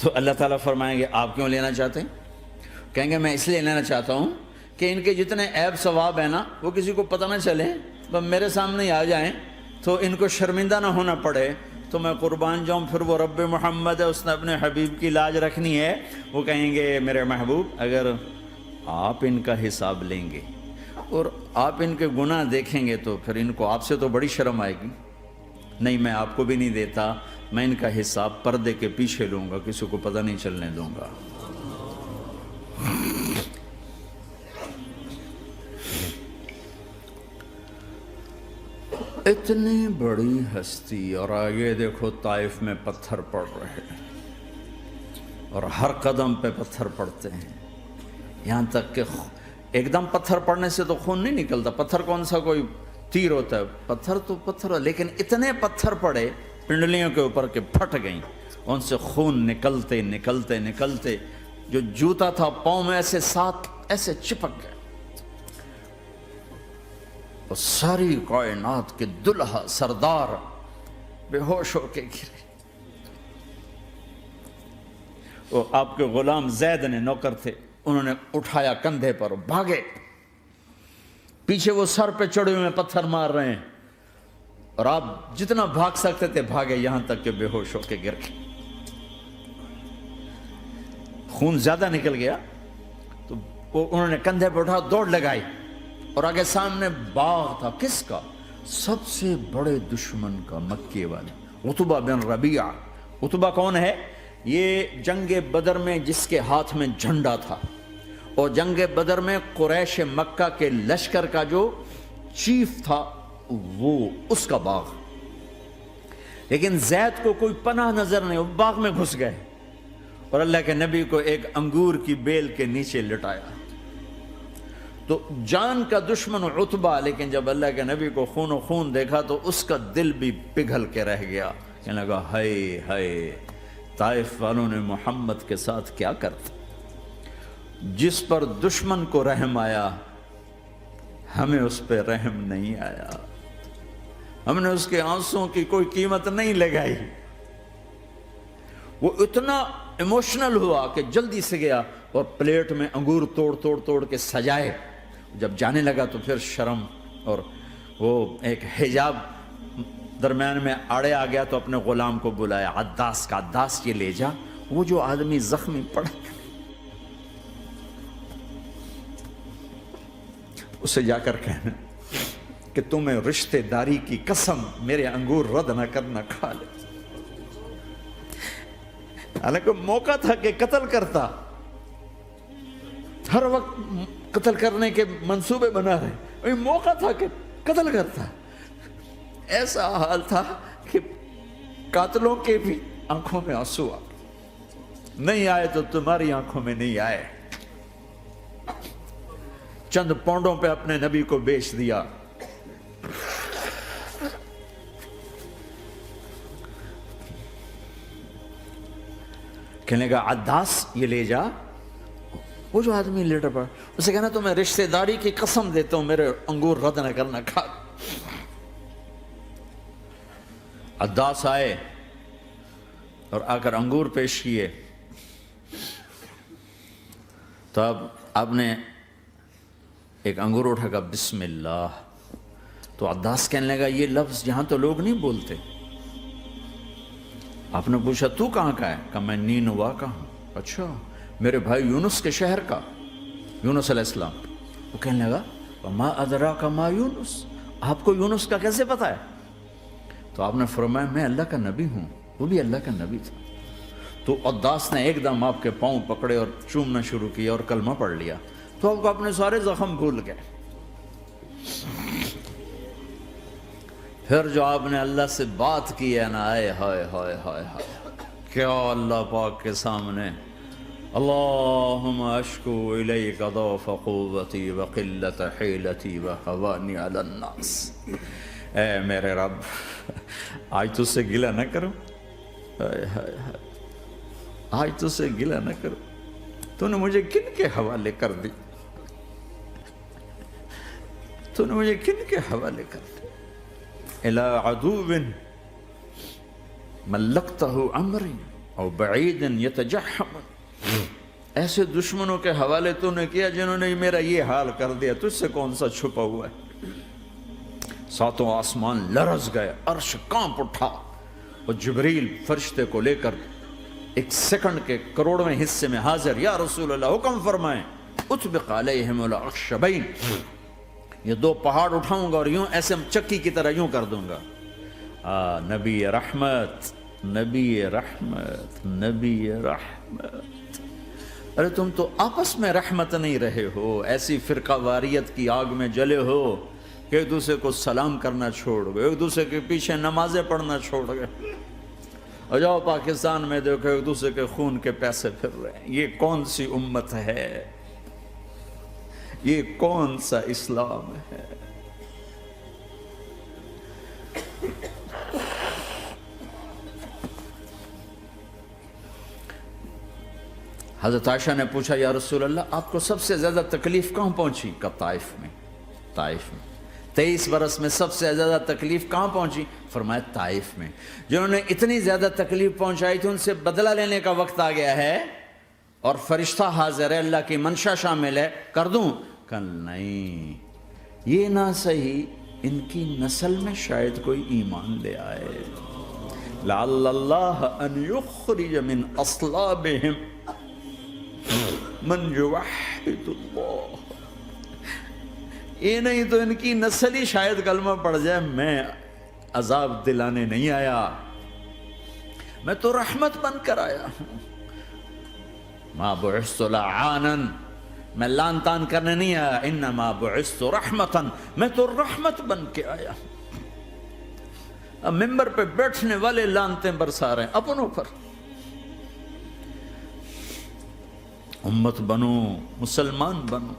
تو اللہ تعالیٰ فرمائیں گے آپ کیوں لینا چاہتے ہیں؟ کہیں گے میں اس لیے لینا چاہتا ہوں کہ ان کے جتنے عیب ثواب ہیں نا وہ کسی کو پتہ نہ چلے، تو میرے سامنے ہی آ جائیں تو ان کو شرمندہ نہ ہونا پڑے، تو میں قربان جاؤں۔ پھر وہ رب محمد ہے، اس نے اپنے حبیب کی لاج رکھنی ہے، وہ کہیں گے میرے محبوب اگر آپ ان کا حساب لیں گے اور آپ ان کے گناہ دیکھیں گے تو پھر ان کو آپ سے تو بڑی شرم آئے گی، نہیں میں آپ کو بھی نہیں دیتا، میں ان کا حساب پردے کے پیچھے لوں گا، کسی کو پتہ نہیں چلنے دوں گا۔ اتنی بڑی ہستی، اور آگے دیکھو طائف میں پتھر پڑ رہے ہیں اور ہر قدم پہ پتھر پڑتے ہیں، یہاں تک کہ ایک دم پتھر پڑنے سے تو خون نہیں نکلتا، پتھر کون سا کوئی تیر ہوتا ہے، پتھر تو پتھر، لیکن اتنے پتھر پڑے پنڈلیوں کے اوپر کہ پھٹ گئیں، ان سے خون نکلتے نکلتے نکلتے جو جوتا تھا پاؤں میں ایسے ساتھ ایسے چپک گئے، اور ساری کائنات کے دلہا سردار بے ہوش ہو کے گرے۔ وہ آپ کے غلام زید نے نوکر تھے، انہوں نے اٹھایا کندھے پر، بھاگے، پیچھے وہ سر پہ چڑھے ہوئے پتھر مار رہے ہیں، اور آپ جتنا بھاگ سکتے تھے بھاگے، یہاں تک کہ بے ہوش ہو کے گر گئے۔ خون زیادہ نکل گیا تو انہوں نے کندھے پہ اٹھا دوڑ لگائی، اور آگے سامنے باغ تھا، کس کا؟ سب سے بڑے دشمن کا، مکے والے عتبہ بن ربیعہ۔ عتبہ کون ہے؟ یہ جنگ بدر میں جس کے ہاتھ میں جھنڈا تھا، اور جنگ بدر میں قریش مکہ کے لشکر کا جو چیف تھا وہ اس کا باغ۔ لیکن زید کو کوئی پناہ نظر نہیں، وہ باغ میں گھس گئے اور اللہ کے نبی کو ایک انگور کی بیل کے نیچے لٹایا۔ تو جان کا دشمن عتبہ، لیکن جب اللہ کے نبی کو خون و خون دیکھا تو اس کا دل بھی پگھل کے رہ گیا، کہنے لگا ہائے ہائے، طائف والوں نے محمد کے ساتھ کیا کرتا۔ جس پر دشمن کو رحم آیا ہمیں اس پہ رحم نہیں آیا، ہم نے اس کے آنسوں کی کوئی قیمت نہیں لگائی۔ وہ اتنا ایموشنل ہوا کہ جلدی سے گیا اور پلیٹ میں انگور توڑ توڑ توڑ کے سجائے۔ جب جانے لگا تو پھر شرم اور وہ ایک حجاب درمیان میں آڑے آ گیا، تو اپنے غلام کو بلایا، عداس کا، عداس یہ لے جا وہ جو آدمی زخمی پڑا، اسے جا کر کہنا کہ تمہیں رشتہ داری کی قسم میرے انگور رد نہ کرنا، کھا لے۔ حالانکہ موقع تھا کہ قتل کرتا، ہر وقت قتل کرنے کے منصوبے بنا رہے، موقع تھا کہ قتل کرتا۔ ایسا حال تھا کہ قاتلوں کے بھی آنکھوں میں آنسو آ نہیں آئے تو تمہاری آنکھوں میں نہیں آئے۔ چند پونڈوں پہ اپنے نبی کو بیچ دیا۔ کہنے گا عداس یہ لے جا، وہ جو آدمی لیٹر پڑا، اسے کہنا تو میں رشتہ داری کی قسم دیتا ہوں میرے انگور رد نہ کرنا، کھا۔ عداس آئے اور آ کر انگور پیش کیے، تو اب آپ نے ایک انگور اٹھا کر بسم اللہ، تو عداس کہنے لگا یہ لفظ یہاں تو لوگ نہیں بولتے۔ آپ نے پوچھا تو کہاں کا ہے؟ کہا میں نینوا کا ہوں۔ اچھا، میرے بھائی یونس کے شہر کا، یونس علیہ السلام۔ وہ کہنے لگا وما ادراک ما یونس، آپ کو یونس کا کیسے پتا ہے؟ تو آپ نے فرمایا میں اللہ کا نبی ہوں، وہ بھی اللہ کا نبی تھا۔ تو عداس نے ایک دم آپ کے پاؤں پکڑے اور چومنا شروع کیا اور کلمہ پڑھ لیا، تو آپ کو اپنے سارے زخم بھول گئے۔ پھر جو آپ نے اللہ سے بات کی ہے نا، آئے ہائے ہائے ہائے ہائے، کیا اللہ پاک کے سامنے اللہم اشکو الیک ضعف قوتی وقلت حیلتی وحوانی علی الناس، اے میرے رب آج تجھ سے گلہ نہ کروں، آج تجھ سے گلہ نہ کروں، تو نے مجھے کن کے حوالے کر دی، تو نے مجھے کن کے حوالے کر دی، الی عدو ملکتہ امری، اور بعید یتجحم، ایسے دشمنوں کے حوالے تو نے کیا جنہوں نے میرا یہ حال کر دیا، تجھ سے کون سا چھپا ہوا ہے؟ ساتوں آسمان لرز گئے، عرش کانپ اٹھا، اور جبریل فرشتے کو لے کر ایک سیکنڈ کے کروڑویں حصے میں حاضر، یا رسول اللہ حکم فرمائیں، اطبق علیہم الاخشبین، یہ دو پہاڑ اٹھاؤں گا اور یوں ایسے چکی کی طرح یوں کر دوں گا۔ نبی رحمت، نبی رحمت، نبی رحمت، ارے تم تو آپس میں رحمت نہیں رہے ہو، ایسی فرقہ واریت کی آگ میں جلے ہو کہ ایک دوسرے کو سلام کرنا چھوڑ گئے، ایک دوسرے کے پیچھے نمازیں پڑھنا چھوڑ گئے، اور جاؤ پاکستان میں دیکھو ایک دوسرے کے خون کے پیسے پھر رہے ہیں۔ یہ کون سی امت ہے؟ یہ کون سا اسلام ہے؟ حضرت عائشہ نے پوچھا، یا رسول اللہ آپ کو سب سے زیادہ تکلیف کہاں پہنچی؟ کہ طائف میں، طائف میں 23 برس میں سب سے زیادہ تکلیف کہاں پہنچی؟ فرمایا طائف میں۔ جنہوں نے اتنی زیادہ تکلیف پہنچائی تھی ان سے بدلہ لینے کا وقت آ گیا ہے، اور فرشتہ حاضر ہے، اللہ کی منشا شامل ہے، کر دوں؟ کہ نہیں، یہ نہ صحیح، ان کی نسل میں شاید کوئی ایمان لے آئے، لعل اللہ ان یخرج من اصلابہم من یوحد اللہ، یہ نہیں تو ان کی نسل ہی شاید کلمہ پڑ جائے۔ میں عذاب دلانے نہیں آیا، میں تو رحمت بن کر آیا ہوں۔ ما بعثت لعانا، میں لان تان کرنے نہیں آیا، انما بعثت رحمتا، میں تو رحمت بن کے آیا ہوں۔ اب ممبر پہ بیٹھنے والے لانتیں برسا رہے ہیں اپنوں پر۔ امت بنو، مسلمان بنو،